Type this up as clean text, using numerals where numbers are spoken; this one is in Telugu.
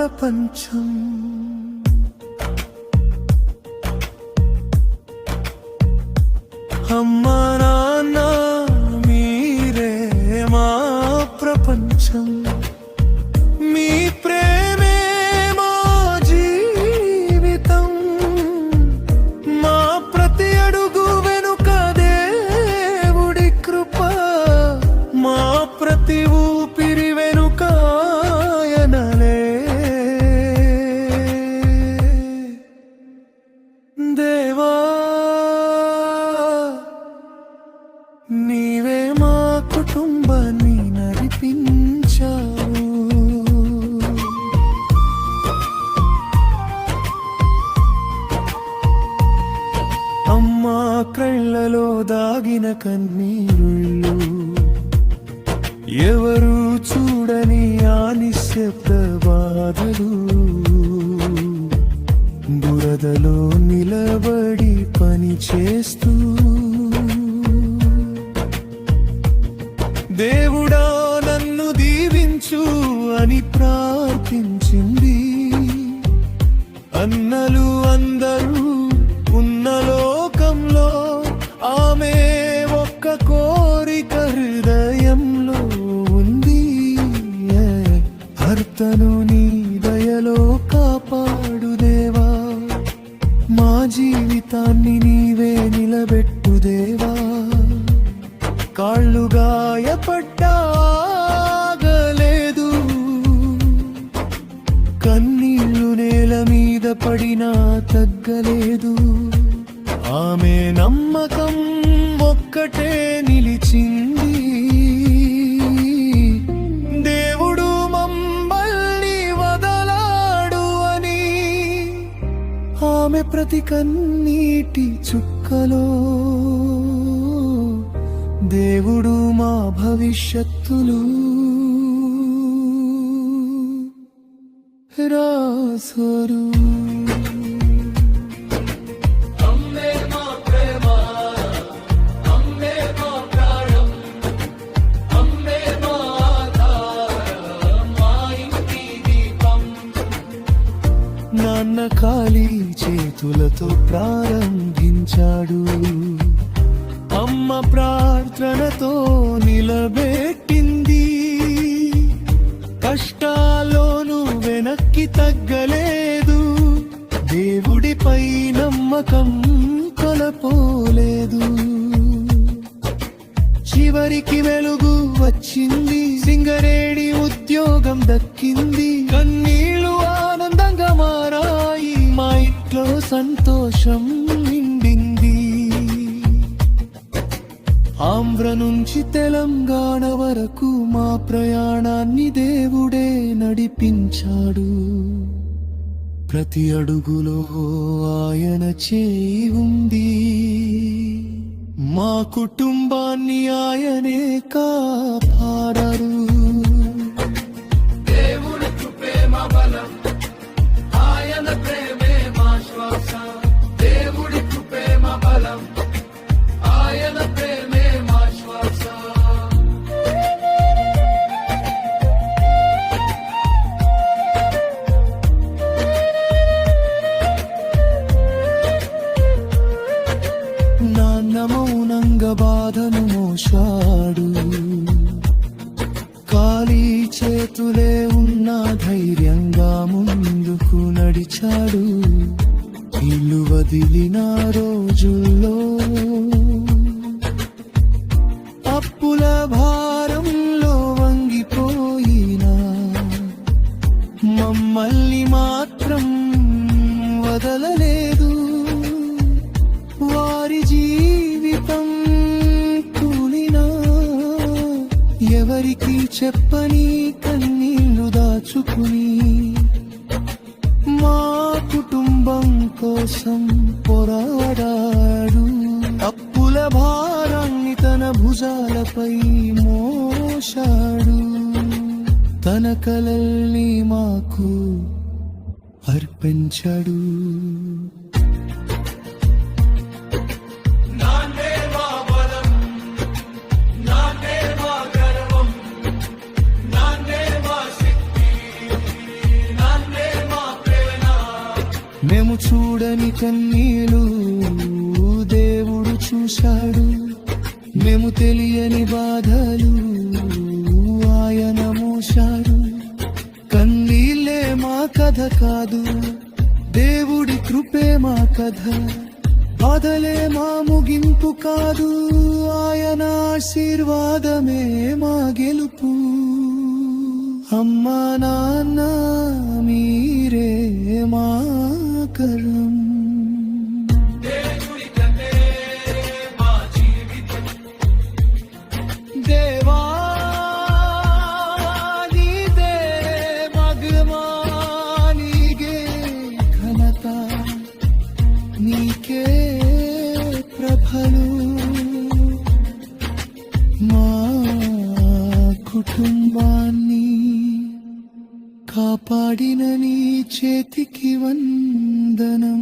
ప్రపంచం. అమ్మా నాన్న మీరే మా ప్రపంచం. మీ ప్రేమే మా జీవితం. మా ప్రతి అడుగు వెనుక దేవుడి కృప. మా ప్రతి ఊపిరి వెనుక ఆయనలే. దేవా నీవే మా కుటుంబాన్ని నడిపించావు. అమ్మా కళ్ళలో దాగిన కన్నీరుళ్ళు ఎవరు చూడని ఆ నిశ్శబ్ద బాధలు. బురదలో నిలబడి పని చేస్తూ దేవుడా నన్ను దీవించు అని ప్రార్థించింది. అన్నలు అందరూ ఉన్న లోకంలో ఆమె ఒక్క కోరిక హృదయంలో ఉంది. భర్తను నీ దయలో కాపాడు దేవా. మా జీవితాన్ని నీవే నిలబెట్టు దేవా. కాళ్ళు గాయపడ్డాగలేదు. కన్నీళ్లు నేల మీద పడినా తగ్గలేదు. ఆమె నమ్మకం ఒక్కటే నిలిచింది. దేవుడు మమ్మల్ని వదలాడు అని. ఆమె ప్రతి కన్నీటి చుక్కలో దేవుడు మా భవిష్యత్తులు రాసరు. నాన్న ఖాళీ చేతులతో ప్రారంభించాడు. అమ్మ ప్రార్థనతో నిలబెట్టింది. కష్టాల్లోనూ వెనక్కి తగ్గలేదు. దేవుడిపై నమ్మకం కొలపోలేదు. చివరికి వెలుగు వచ్చింది. సింగరేణి ఉద్యోగం దక్కింది. కన్నీళ్లు ఆనందంగా మారాయి. మా ఇంట్లో సంతోషం నిండింది. ఆంధ్ర నుంచి తెలంగాణ వరకు మా ప్రయాణాన్ని దేవుడే నడిపించాడు. ప్రతి అడుగులో ఆయన చేయి ఉంది. మా కుటుంబాన్ని ఆయనే కాపాడారు. దేవుడి కృపే మా బలం. ఆయన ప్రేమే మా శ్వాస. దేవుడి కృపే మా బలం. ఆయన ప్రేమే మా శ్వాస. నాన్న మౌనంగా బాధను మోశాడు. ఖాళీ చేతులే ఉన్న ధైర్యంగా ముందుకు నడిచాడు. ఇల్లు వదిలిన రోజుల్లో అప్పుల భారంలో వంగిపోయినా మమ్మల్ని మాత్రం వదలలేదు. వారి జీవితం కూలినా ఎవరికి చెప్పని కన్నీళ్లు దాచుకుని మా కుటుంబం కోసం పోరాడాడు. అప్పుల భారాన్ని తన భుజాలపై మోశాడు. తన కలల్ని మాకు అర్పించాడు. నాన్నే తీరని కన్నీలు దేవుడు చూశాడు, మేము తెలియని బాధలు ఆయన మోశాడు. కన్నీళ్ళే మా కథ కాదు, దేవుడి కృపే మా కథ. బాధలే మా ముగింపు కాదు, ఆయన ఆశీర్వాదమే మా గెలుపు. అమ్మా నాన్న మీరే మా కరం. దేవా నీదే మహిమా, నీకే ఘనత, నీకే ప్రభలు. మా కుటుంబాన్ని కాపాడిన నీ చేతికి వందనం.